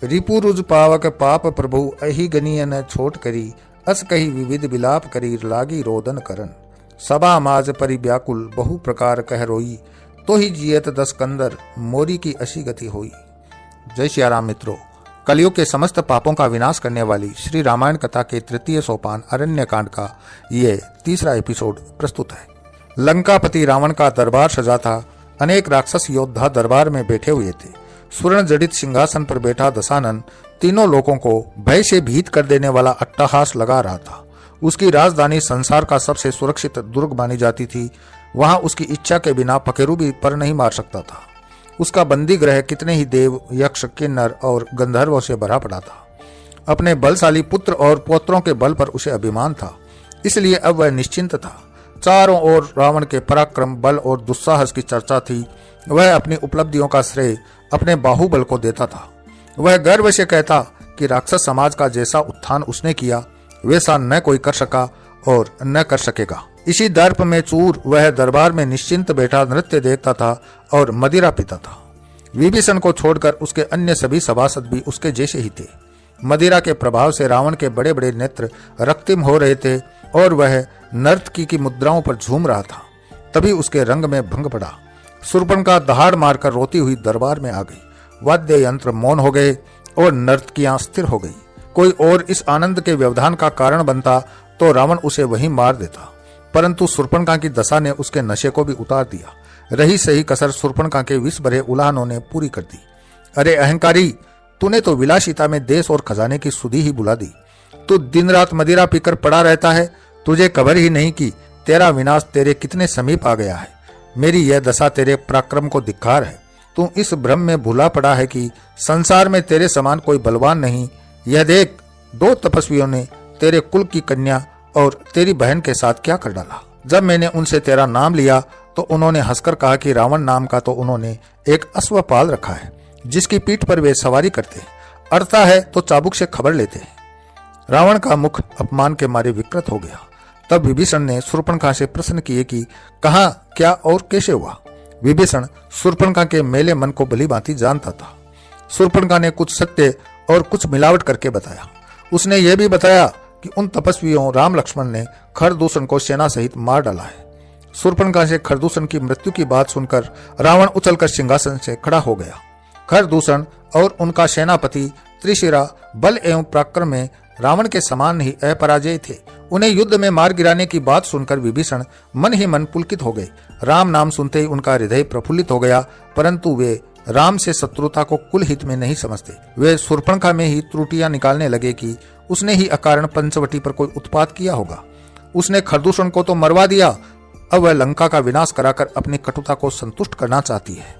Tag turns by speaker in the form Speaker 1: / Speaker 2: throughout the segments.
Speaker 1: रिपु रुज पावक पाप प्रभु अहि गनीय न छोट करी, अस कही विविध विलाप करी लागी रोदन करन। सभा माज परि व्याकुल बहु प्रकार कह रोई, तो ही जियत दस कंदर मोरी की अशी गति होई। जय श्री राम मित्रों, कलयुग के समस्त पापों का विनाश करने वाली श्री रामायण कथा के तृतीय सोपान अरण्य कांड का ये तीसरा एपिसोड प्रस्तुत है। लंकापति रावण का दरबार सजा था। अनेक राक्षस योद्धा दरबार में बैठे हुए थे। स्वर्ण जड़ित सिंहासन पर बैठा दशानन तीनों लोगों को भय से भीत कर देने वाला अट्टहास लगा रहा था। उसकी राजधानी संसार का सबसे सुरक्षित दुर्ग मानी जाती थी। वहां उसकी इच्छा के बिना पखेरु भी पर नहीं मार सकता था। उसका बंदी गृह कितने ही देव, यक्ष, किन्नर और गंधर्वों से भरा पड़ा था। अपने बलशाली पुत्र और पौत्रों के बल पर उसे अभिमान था, इसलिए अब वह निश्चिंत था। चारों ओर रावण के पराक्रम, बल और दुस्साहस की चर्चा थी। वह अपनी उपलब्धियों का श्रेय अपने बाहुबल को देता था। वह गर्व से कहता कि राक्षस समाज का जैसा उत्थान उसने किया वैसा न कोई कर सका और न कर सकेगा। इसी दर्प में चूर वह दरबार में निश्चिंत बैठा नृत्य देखता था और मदिरा पीता था। विभीषण को छोड़कर उसके अन्य सभी सभासद भी उसके जैसे ही थे। मदिरा के प्रभाव से रावण के बड़े बड़े नेत्र रक्तिम हो रहे थे और वह नर्तकी की मुद्राओं पर झूम रहा था। तभी उसके रंग में भंग पड़ा। शूर्पणखा दहाड़ मारकर रोती हुई दरबार में आ गई। वाद्य यंत्र मौन हो गए और नर्तकियां स्थिर हो गई। कोई और इस आनंद के व्यवधान का कारण बनता तो रावण उसे वहीं मार देता, परंतु शूर्पणखा की दशा ने उसके नशे को भी उतार दिया। रही सही कसर शूर्पणखा के विष भरे उलाहनों ने पूरी कर दी। अरे अहंकारी, तूने तो विलासिता में देश और खजाने की सुधि ही बुला दी। तू दिन रात मदिरा पीकर पड़ा रहता है। तुझे खबर ही नहीं कि तेरा विनाश तेरे कितने समीप आ गया है। मेरी यह दशा तेरे पराक्रम को धिक्कार है। तू इस भ्रम में भूला पड़ा है कि संसार में तेरे समान कोई बलवान नहीं। यह देख, दो तपस्वियों ने तेरे कुल की कन्या और तेरी बहन के साथ क्या कर डाला। जब मैंने उनसे तेरा नाम लिया तो उन्होंने हंसकर कहा कि रावण नाम का तो उन्होंने एक अश्व पाल रखा है जिसकी पीठ पर वे सवारी करते, अड़ता है तो चाबुक से खबर लेते हैं। रावण का मुख अपमान के मारे विकृत हो गया। तब विभीषण ने शूर्पणखा से प्रश्न किए कि कहाँ, क्या और कैसे हुआ। विभीषण शूर्पणखा के मेले मन को भली भांति जानता था। शूर्पणखा ने कुछ सत्य और कुछ मिलावट करके बताया। उसने यह भी बताया कि उन तपस्वियों राम लक्ष्मण ने खरदूषण को सेना सहित मार डाला है। शूर्पणखा से खरदूषण की मृत्यु की बात सुनकर रावण उछलकर सिंहासन से खड़ा हो गया। खरदूषण और उनका सेनापति त्रिशिरा बल एवं पराक्रम में रावण के समान ही अपराजय थे। उन्हें युद्ध में मार गिराने की बात सुनकर विभीषण मन ही मन पुलकित हो गए। राम नाम सुनते ही उनका हृदय प्रफुल्लित हो गया, परंतु वे राम से शत्रुता को कुल हित में नहीं समझते। वे शूर्पणखा में ही त्रुटियां निकालने लगे कि उसने ही अकारण पंचवटी पर कोई उत्पात किया होगा। उसने खरदूषण को तो मरवा दिया, अब वह लंका का विनाश कराकर अपनी कटुता को संतुष्ट करना चाहती है।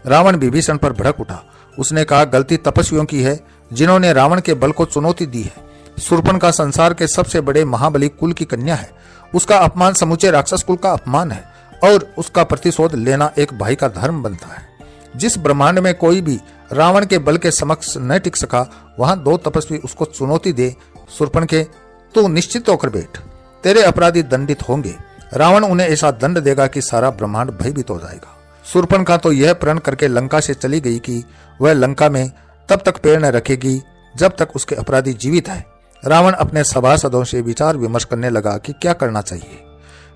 Speaker 1: रावण विभीषण पर भड़क उठा। उसने कहा, गलती तपस्वियों की है जिन्होंने रावण के बल को चुनौती दी है। शूर्पणखा संसार के सबसे बड़े महाबली कुल की कन्या है। उसका अपमान समूचे राक्षस कुल का अपमान है और उसका प्रतिशोध लेना एक भाई का धर्म बनता है। जिस ब्रह्मांड में कोई भी रावण के बल के समक्ष न टिक सका, वहां दो तपस्वी उसको चुनौती दे। शूर्पणखे, तू निश्चित होकर बैठ, तेरे अपराधी दंडित होंगे। रावण उन्हें ऐसा दंड देगा कि सारा ब्रह्मांड भयभीत हो जाएगा। शूर्पणखा तो यह प्रण करके लंका से चली गई कि वह लंका में तब तक पैर न रखेगी जब तक उसके अपराधी जीवित है। रावण अपने सभासदों से विचार विमर्श करने लगा कि क्या करना चाहिए।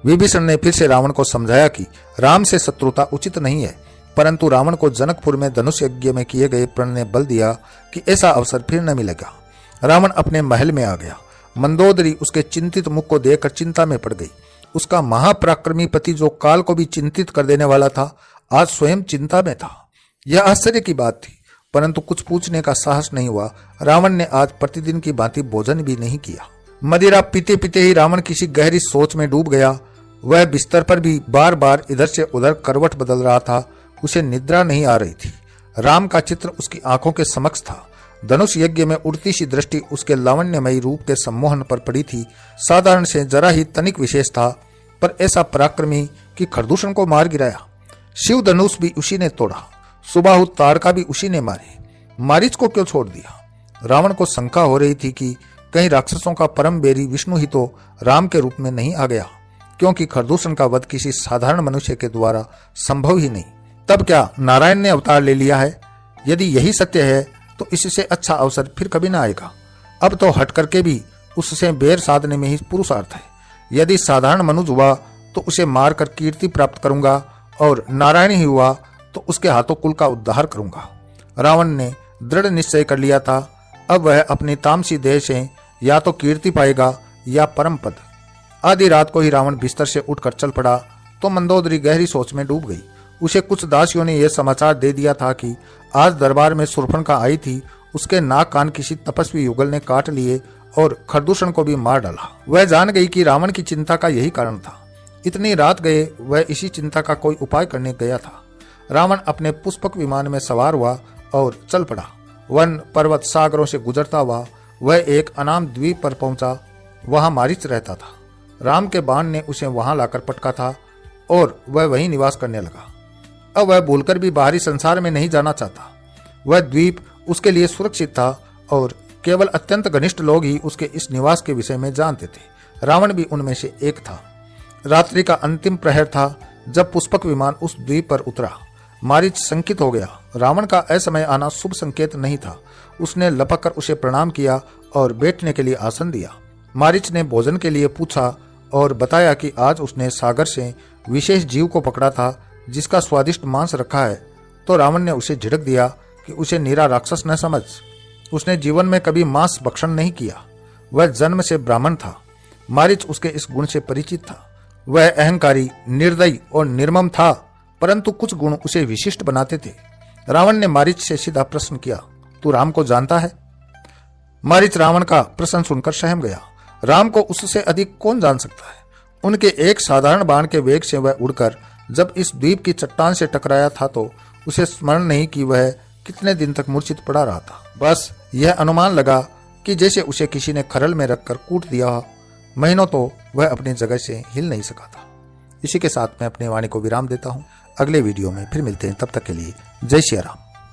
Speaker 1: विभीषण ने फिर से रावण को समझाया कि राम से शत्रुता उचित नहीं है, परंतु रावण को जनकपुर में धनुष यज्ञ में किए गए प्रण ने बल दिया कि ऐसा अवसर फिर न मिलेगा। रावण अपने महल में आ गया। मंदोदरी उसके चिंतित मुख को देखकर चिंता में पड़ गई। उसका महापराक्रमी पति जो काल को भी चिंतित कर देने वाला था, आज स्वयं चिंता में था। यह आश्चर्य की बात थी, परंतु कुछ पूछने का साहस नहीं हुआ। रावण ने आज प्रतिदिन की भांति भोजन भी नहीं किया। मदिरा पीते पीते ही रावण किसी गहरी सोच में डूब गया। वह बिस्तर पर भी बार बार इधर से उधर करवट बदल रहा था। उसे निद्रा नहीं आ रही थी। राम का चित्र उसकी आंखों के समक्ष था। धनुष यज्ञ में उड़ती सी दृष्टि उसके लावण्यमयी रूप के सम्मोहन पर पड़ी थी। साधारण से जरा ही तनिक विशेष था, पर ऐसा पराक्रमी कि खरदूषण को मार गिराया। शिव धनुष भी उसी ने तोड़ा, सुबाहु ताड़का भी उसी ने मारे। मारीच को क्यों छोड़ दिया? रावण को शंका हो रही थी कि कहीं राक्षसों का परम बेरी विष्णु ही तो राम के रूप में नहीं आ गया, क्योंकि खरदूषण का वध किसी साधारण मनुष्य के द्वारा संभव ही नहीं। तब क्या नारायण ने अवतार ले लिया है? यदि यही सत्य है तो इससे अच्छा अवसर फिर कभी ना आएगा। अब तो हट करके भी उससे बेर साधने में ही पुरुषार्थ है। यदि साधारण मनुष्य हुआ तो उसे मारकर कीर्ति प्राप्त करूंगा, और नारायण ही हुआ तो उसके हाथों कुल का उद्धार करूंगा। रावण ने दृढ़ निश्चय कर लिया था। अब वह अपनी तामसी देह से या तो कीर्ति पाएगा या परम पद। आधी रात को ही रावण बिस्तर से उठकर चल पड़ा तो मंदोदरी गहरी सोच में डूब गई। उसे कुछ दासियों ने यह समाचार दे दिया था कि आज दरबार में शूर्पणखा आई थी। उसके नाक कान किसी तपस्वी युगल ने काट लिए और खरदूषण को भी मार डाला। वह जान गई कि रावण की चिंता का यही कारण था। इतनी रात गए वह इसी चिंता का कोई उपाय करने गया था। रावण अपने पुष्पक विमान में सवार हुआ और चल पड़ा। वन पर्वत सागरों से गुजरता हुआ वह एक अनाम द्वीप पर पहुंचा। वहां मारीच रहता था। राम के बाण ने उसे वहां लाकर पटका था और वह वहीं निवास करने लगा। अब वह भूलकर भी बाहरी संसार में नहीं जाना चाहता। वह द्वीप उसके लिए सुरक्षित था और केवल अत्यंत घनिष्ठ लोग ही उसके इस निवास के विषय में जानते थे। रावण भी उनमें से एक था। रात्रि का अंतिम प्रहर था जब पुष्पक विमान उस द्वीप पर उतरा। मारीच शंकित हो गया। रावण का असमय आना शुभ संकेत नहीं था। उसने लपक कर उसे प्रणाम किया और बैठने के लिए आसन दिया। मारीच ने भोजन के लिए पूछा और बताया कि आज उसने सागर से विशेष जीव को पकड़ा था जिसका स्वादिष्ट मांस रखा है। तो रावण ने उसे झिड़क दिया कि उसे नीरा राक्षस न समझ। उसने जीवन में कभी मांस भक्षण नहीं किया। वह जन्म से ब्राह्मण था। मारीच उसके इस गुण से परिचित था। वह अहंकारी, निर्दयी और निर्मम था, परंतु कुछ गुण उसे विशिष्ट बनाते थे। रावण ने मारीच से सीधा प्रश्न किया, तू राम को जानता है? मारीच रावण का प्रश्न सुनकर सहम गया। राम को उससे अधिक कौन जान सकता है? उनके एक साधारण बाण के वेग से वह उड़कर जब इस द्वीप की चट्टान से टकराया था तो उसे स्मरण नहीं कि वह कितने दिन तक मूर्छित पड़ा रहा था। बस यह अनुमान लगा कि जैसे उसे किसी ने खरल में रखकर कूट दिया। महीनों तो वह अपनी जगह से हिल नहीं सका था। इसी के साथ मैं अपनी वाणी को विराम देता हूँ। अगले वीडियो में फिर मिलते हैं। तब तक के लिए जय श्री राम।